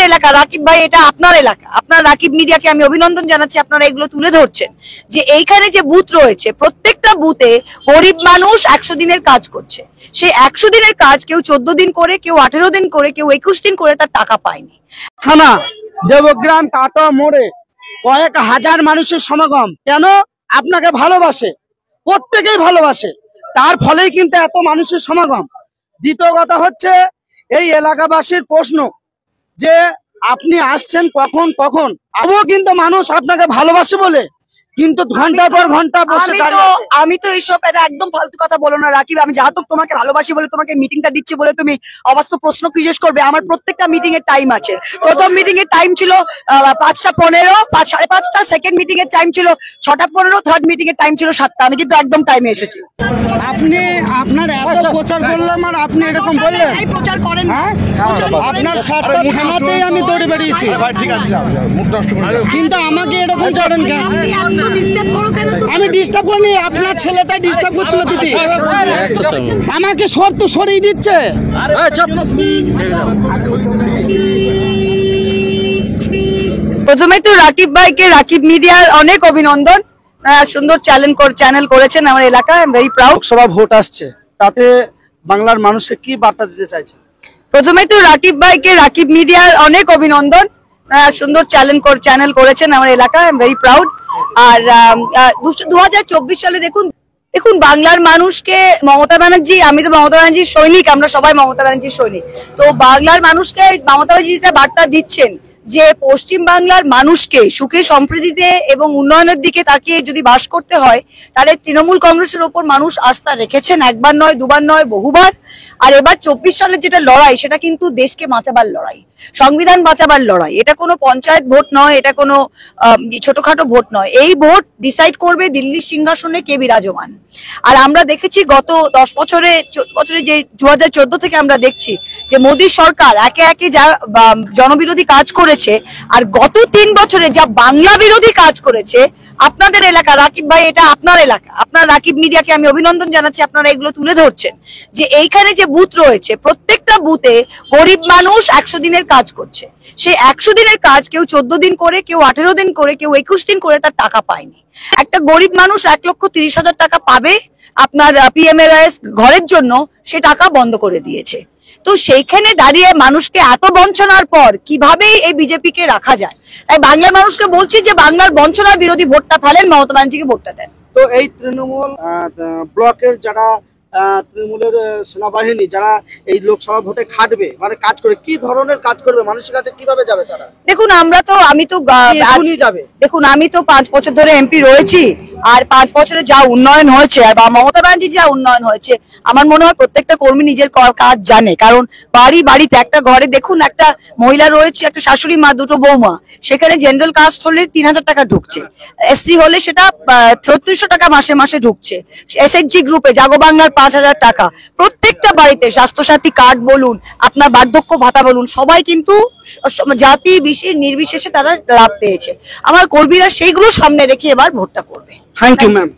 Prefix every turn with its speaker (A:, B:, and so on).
A: এলাকা রাকিব ভাই, এটা আপনার এলাকা। আপনার রাকিব মিডিয়াকে আমি অভিনন্দন জানাচ্ছি, আপনারা এগুলো তুলে ধরছেন যে এইখানে যে বুথ রয়েছে প্রত্যেকটা বুথে গরিব মানুষ 100 দিনের কাজ করছে। সেই 100 দিনের কাজ কেউ 14 দিন করে, কেউ 18 দিন করে, কেউ 21 দিন করে তার টাকা পায়নি।
B: থানা দেবগ্রাম কাটোয়া মোড়ে কয়েক হাজার মানুষের সমাগম। কেন? আপনাকে ভালোবাসে, প্রত্যেকেই ভালোবাসে, তার ফলেই কিন্তু এত মানুষের সমাগম। দ্বিতীয় কথা হচ্ছে এই এলাকাবাসীর প্রশ্ন যে আপনি আসছেন কখন কখন। আমিও কিন্তু মানুষ আপনাকে ভালোবাসে বলে কিন্তু ঘন্টা পর ঘন্টা বসে
A: আমি তো এইসব এটা একদম ফালতু কথা বলো না রাকিব। আমি যা তো তোমাকে ভালোবাসি বলে তোমাকে মিটিংটা দিচ্ছি বলে তুমি অবাস্তব প্রশ্ন জিজ্ঞেস করবে? আমার প্রত্যেকটা মিটিং এর টাইম আছে। প্রথম মিটিং এর টাইম ছিল 5:15, 5:30, সেকেন্ড মিটিং এর টাইম ছিল 6:15, থার্ড মিটিং এর টাইম ছিল 7টা। আমি কিন্তু একদম টাইমে এসেছি।
B: আপনি আপনার এত প্রচার করলাম আর আপনি এরকম বললেন?
A: এই প্রচার করেন,
B: আপনার 7টা থানাতেই আমি দৌড়ে বেরিয়েছি, কিন্তু আমাকে এরকম করেন কেন? আমি ডিস্টার্ব করিনি, আপনার ছেলেটা ডিস্টার্ব করছিল দিদি, আমাকে সরিয়ে দিচ্ছে।
A: প্রথমে তো রাকিব ভাইকে, রাকিব মিডিয়ার অনেক অভিনন্দন। সুন্দর চ্যানেল করেছেন আমার এলাকা। I am very proud.
B: Lok Sabha vote আসছে, তাতে বাংলার মানুষকে কি বার্তা দিতে চাইছে?
A: প্রথমে তো রাকিব ভাইকে, রাকিব মিডিয়ার অনেক অভিনন্দন। সুন্দর চ্যানেল করেছেন আমার এলাকা। I am very proud. আর 2024 সালে দেখুন বাংলার মানুষকে মমতা ব্যানার্জি, আমি তো মমতা ব্যানার্জির সৈনিক, আমরা সবাই মমতা ব্যানার্জির সৈনিক। তো বাংলার মানুষকে মমতা ব্যানার্জি যেটা বার্তা দিচ্ছেন যে পশ্চিম বাংলার মানুষকে সুখে সমৃদ্ধিতে এবং উন্নয়নের দিকে তাকিয়ে যদি বাস করতে হয়, তাহলে তৃণমূল কংগ্রেসের ওপর মানুষ আস্থা রেখেছেন, একবার নয়, দুবার নয়, বহুবার। আর এবার 24 সালের যেটা লড়াই, সেটা কিন্তু দেশকে বাঁচাবার লড়াই, সংবিধান বাঁচাবার লড়াই। এটা কোনো পঞ্চায়েত ভোট নয়, এটা কোনো ছোটখাটো ভোট নয়। এই ভোট ডিসাইড করবে দিল্লির সিংহাসনে কে বিরাজমান। আর আমরা দেখেছি গত 10 বছরে যে 2014 থেকে আমরা দেখছি যে মোদী সরকার একে একে যা জনবিরোধী কাজ করেছে, আর গত 3 বছরে যা বাংলা বিরোধী কাজ করেছে। আপনাদের এলাকা রাকিব ভাই, এটা আপনার এলাকা। আপনার রাকিব মিডিয়াকে আমি অভিনন্দন জানাচ্ছি, আপনারা এগুলো তুলে ধরছেন যে এইখানে যে বুথ রয়েছে প্রত্যেকটা বুথে গরিব মানুষ 100 দিনের কাজ করছে। সেই 100 দিনের কাজ কেউ 14 দিন করে, কেউ 18 দিন করে, কেউ 21 দিন করে তার টাকা পায়নি। একটা গরিব মানুষ 1,30,000 টাকা পাবে আপনার PMAYS ঘরের জন্য, সে টাকা বন্ধ করে দিয়েছে। তো সেইখানে দাঁড়িয়ে মানুষকে এত বঞ্চনার পর কিভাবে এই বিজেপিকে রাখা যায়? তাই বাংলার মানুষকে বলছি যে বাংলার বঞ্চনার বিরোধী ভোটটা ফেলেন, মমতা ব্যানার্জিকে ভোটটা দেন।
B: তো এই তৃণমূল ব্লকের যারা তৃণমূলের সেনাবাহিনী যারা এই লোকসভা ভোটে খাটবে, মানে কাজ করে, কি ধরনের কাজ করবে, মানুষের কাছে কিভাবে যাবে তারা?
A: দেখুন আমি তো 5 বছর ধরে এমপি রয়েছি, আর 5 বছরে যা উন্নয়ন হয়েছে আর মমতা ব্যানার্জি যা উন্নয়ন হয়েছে, আমার মনে হয় প্রত্যেকটা কর্মী নিজের কাজ জানে। কারণ বাড়িতে একটা ঘরে দেখুন, একটা মহিলা রয়েছে, একটা শাশুড়ি মা, দুটো বৌমা, সেখানে জেনারেল কাস্ট হলে 3,000 টাকা ঢুকছে, SC হলে সেটা 3300 টাকা মাসে ঢুকছে, SHG গ্রুপে জাগো বাংলার 5,000 টাকা। প্রত্যেকটা বাড়িতে স্বাস্থ্যসাথী কার্ড বলুন, আপনার বার্ধক্য ভাতা বলুন, সবাই কিন্তু জাতি বিশেষ নির্বিশেষে তারা লাভ পেয়েছে। আমার কর্মীরা সেইগুলো সামনে রেখে এবার ভোটটা করবে।
B: Thank you ma'am.